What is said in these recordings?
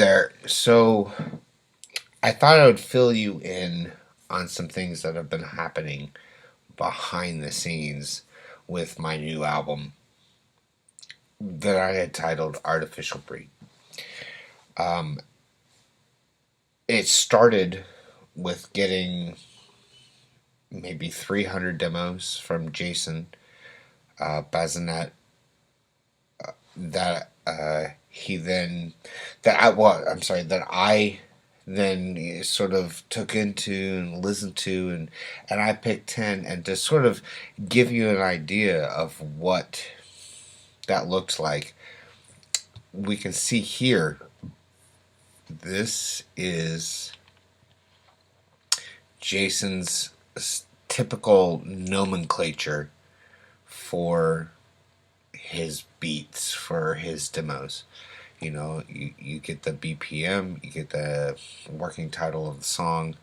there. So I thought I would fill you in on some things that have been happening behind the scenes with my new album that I had titled Artificial Breed. Um, it started with getting maybe 300 demos from Jason Bazinet that he then that I then sort of took into and listened to, and I picked 10, and to sort of give you an idea of what that looked like. We can see here, this is Jason's typical nomenclature for his beats, for his demos. You get the BPM, you get the working title of the song,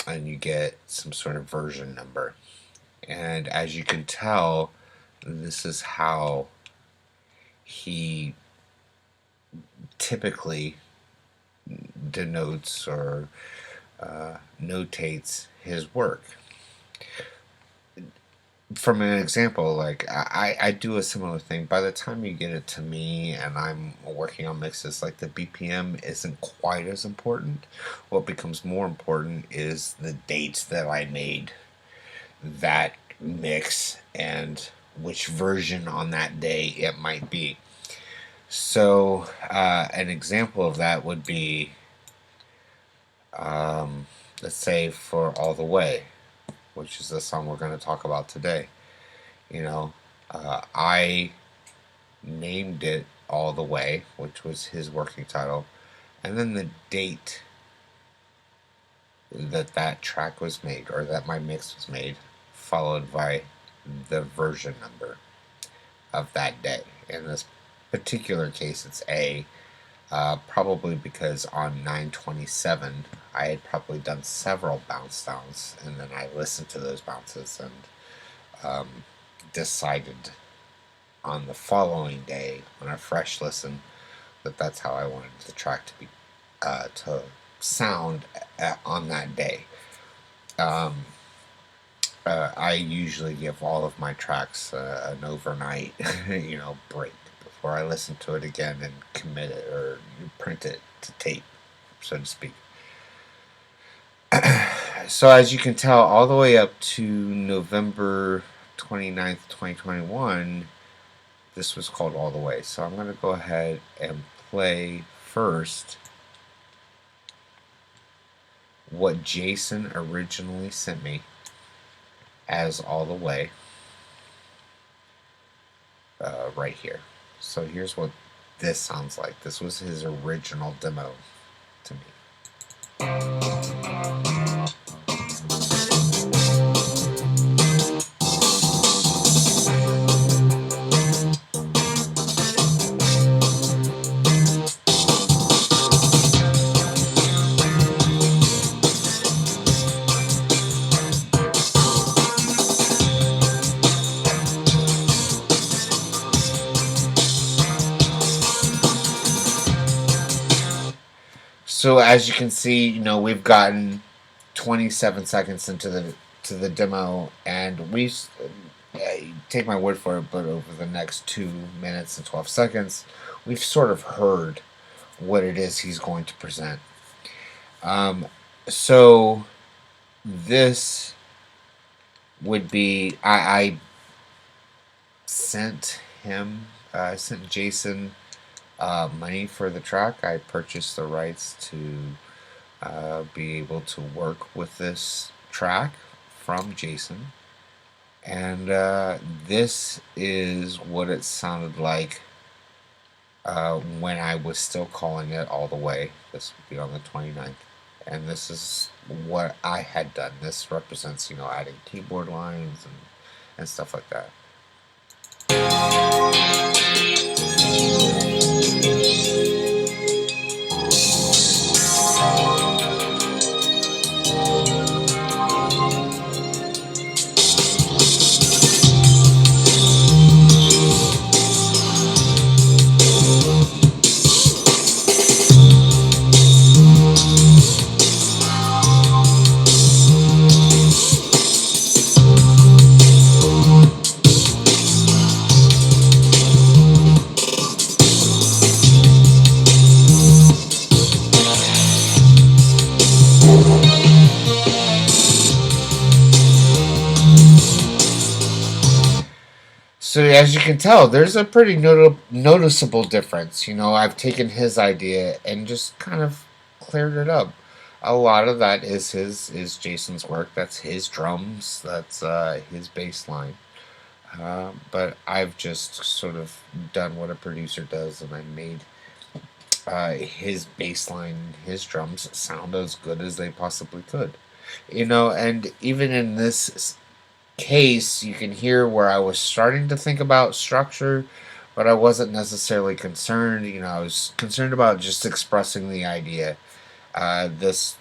and you get some sort of version number. And as you can tell, this is how he typically denotes or notates his work. From an example, like I do a similar thing. By the time you get it to me and I'm working on mixes, like the BPM isn't quite as important. What becomes more important is the dates that I made that mix and which version on that day it might be. So an example of that would be, let's say for All the Way, which is the song we're going to talk about today. I named it All the Way, which was his working title, and then the date that track was made, or that my mix was made, followed by the version number of that day. In this particular case, it's A, probably because on 9/27 I had probably done several bounce downs, and then I listened to those bounces and decided on the following day, on a fresh listen, that that's how I wanted the track to be to sound on that day. I usually give all of my tracks an overnight break before I listen to it again and commit it or print it to tape, so to speak. So as you can tell, all the way up to November 29th, 2021, this was called All the Way. So I'm going to go ahead and play first what Jason originally sent me as All the Way right here. So here's what this sounds like. This was his original demo to me. So as you can see, we've gotten 27 seconds into the demo, and we take my word for it, but over the next 2 minutes and 12 seconds, we've sort of heard what it is he's going to present. So this would be, I sent Jason money for the track. I purchased the rights to be able to work with this track from Jason, and this is what it sounded like when I was still calling it All the Way. This would be on the 29th, and this is what I had done. This represents, adding keyboard lines and stuff like that. So as you can tell, there's a pretty noticeable difference. I've taken his idea and just kind of cleared it up. A lot of that is Jason's work. That's his drums. That's his bass line. But I've just sort of done what a producer does, and I made his bass line, his drums sound as good as they possibly could. And even in this case, you can hear where I was starting to think about structure, but I wasn't necessarily concerned. I was concerned about just expressing the idea. This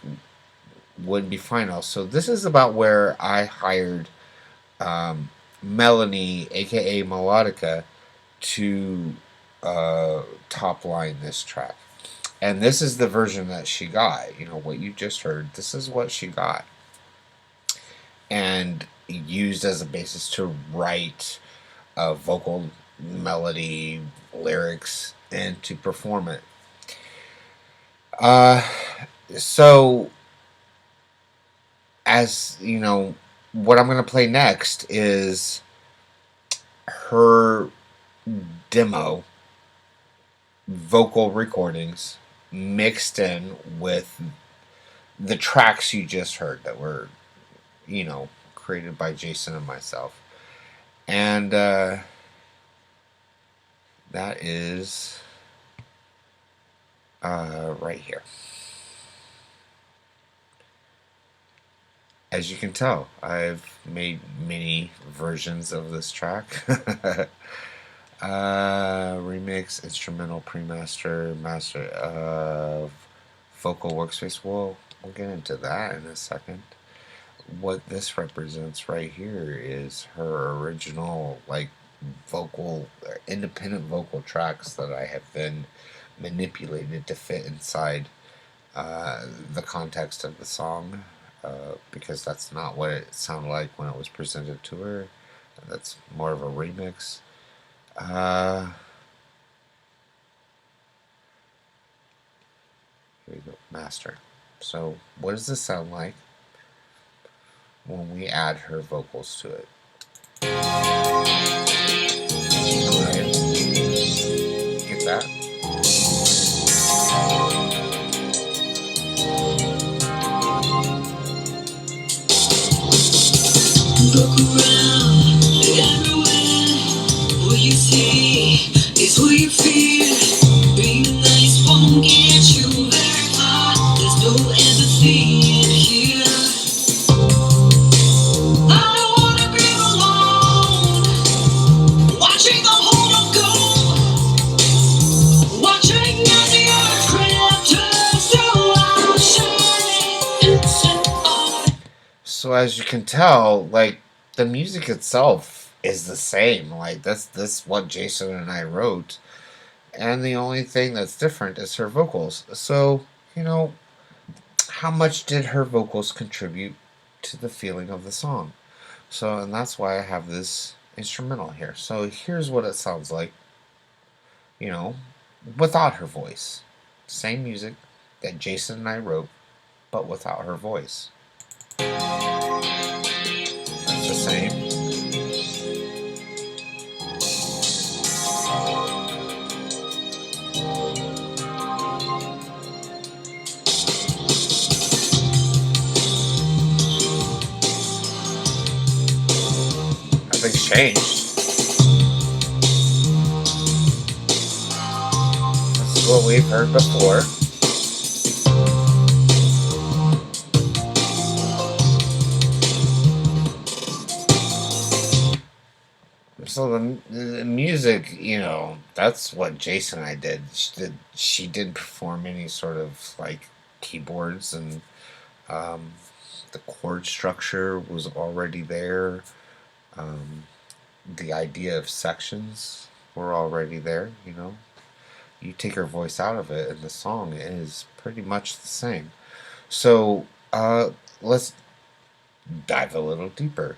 would be final. So this is about where I hired um, Melanie, aka Melotika, to top line this track. And this is the version that she got. What you just heard, this is what she got. And used as a basis to write a vocal melody, lyrics, and to perform it. Uh, so, as you know, what I'm going to play next is her demo vocal recordings mixed in with the tracks you just heard that were, created by Jason and myself. And that is right here. As you can tell, I've made many versions of this track. Remix, instrumental, pre-master, master of vocal workspace. We'll get into that in a second. What this represents right here is her original, vocal, independent vocal tracks that I have been manipulated to fit inside the context of the song, because that's not what it sounded like when it was presented to her. That's more of a remix. Here we go, master. So, what does this sound like when we add her vocals to it? Alright. Get that? Look around, everywhere. What you see is what you feel. Being nice won't get you very far. There's no empathy in here. I don't wanna be alone, watching the whole go, watching as the earth crashes to our shining. So as you can tell, the music itself is the same. That's what Jason and I wrote, and the only thing that's different is her vocals. So how much did her vocals contribute to the feeling of the song? So, and that's why I have this instrumental here. So here's what it sounds like, without her voice. Same music that Jason and I wrote, but without her voice. That's the same. Nothing's changed. This is what we've heard before. So the music, that's what Jason and I did. She didn't perform any sort of keyboards, and the chord structure was already there. The idea of sections were already there. You take her voice out of it, and the song is pretty much the same. So let's dive a little deeper.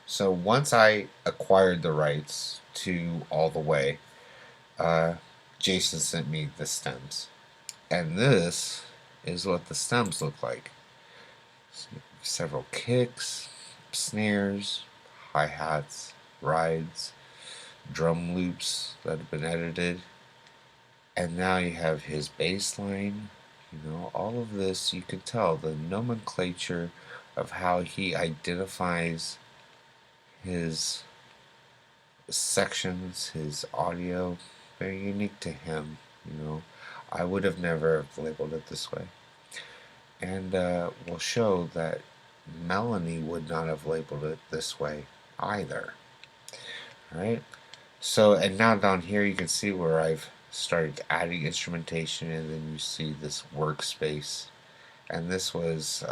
So once I acquired the rights to All the Way, Jason sent me the stems. And this is what the stems look like. Several kicks, snares, hi-hats, rides, drum loops that have been edited. And now you have his bass line. All of this, you can tell the nomenclature of how he identifies his sections, his audio, very unique to him. I would have never labeled it this way. And we'll show that Melanie would not have labeled it this way either. Alright? So, and now down here you can see where I've started adding instrumentation, and then you see this workspace. And this was,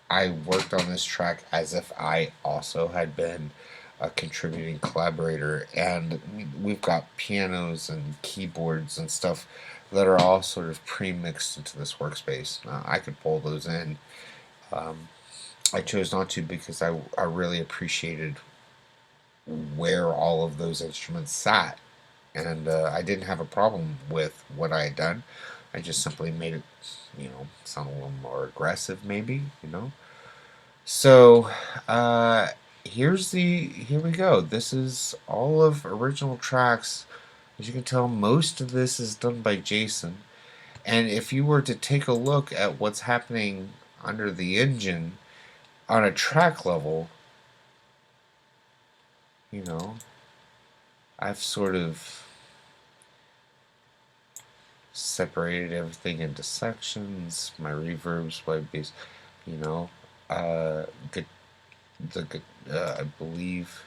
I worked on this track as if I also had been a contributing collaborator, and we've got pianos and keyboards and stuff that are all sort of pre-mixed into this workspace. I could pull those in. I chose not to because I really appreciated where all of those instruments sat, and I didn't have a problem with what I had done. I just simply made it, sound a little more aggressive, maybe, So, here we go. This is all of original tracks. As you can tell, most of this is done by Jason. And if you were to take a look at what's happening under the engine on a track level, I've sort of separated everything into sections. My reverbs, my bass, I believe,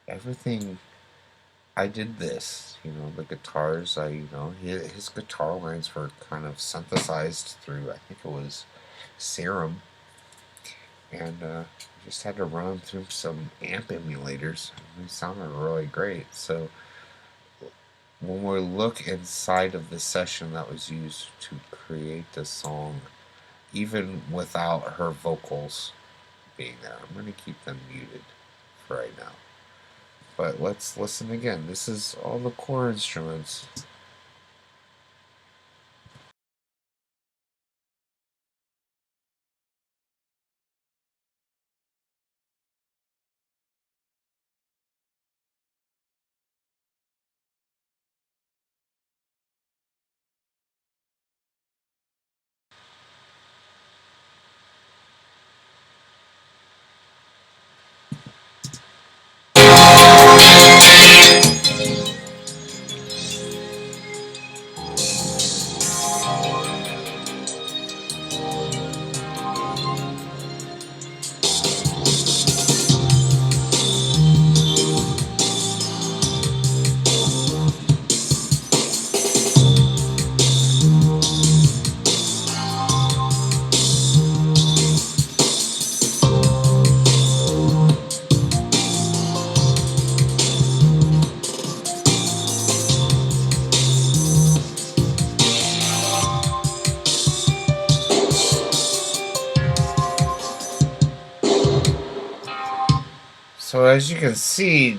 everything. I did this, the guitars. His guitar lines were kind of synthesized through, I think it was Serum, and just had to run through some amp emulators. They sounded really great. So when we look inside of the session that was used to create the song, even without her vocals being there, I'm going to keep them muted for right now. But let's listen again. This is all the core instruments. So as you can see,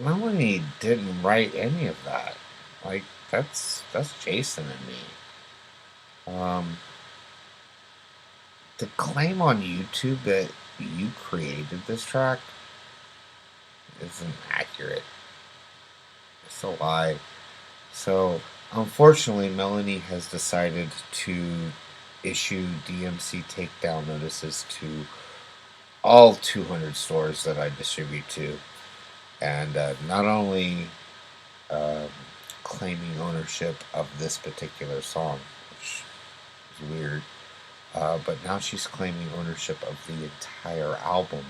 Melanie didn't write any of that. Like, that's Jason and me. The claim on YouTube that you created this track isn't accurate. It's a lie. So, unfortunately, Melanie has decided to issue DMC takedown notices to all 200 stores that I distribute to, and not only claiming ownership of this particular song, which is weird, but now she's claiming ownership of the entire album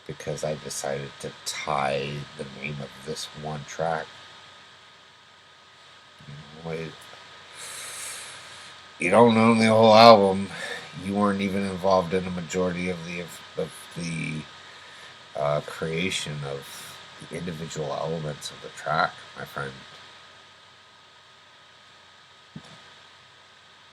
because I decided to tie the name of this one track. You don't own the whole album. You weren't even involved in a majority of the creation of the individual elements of the track, my friend.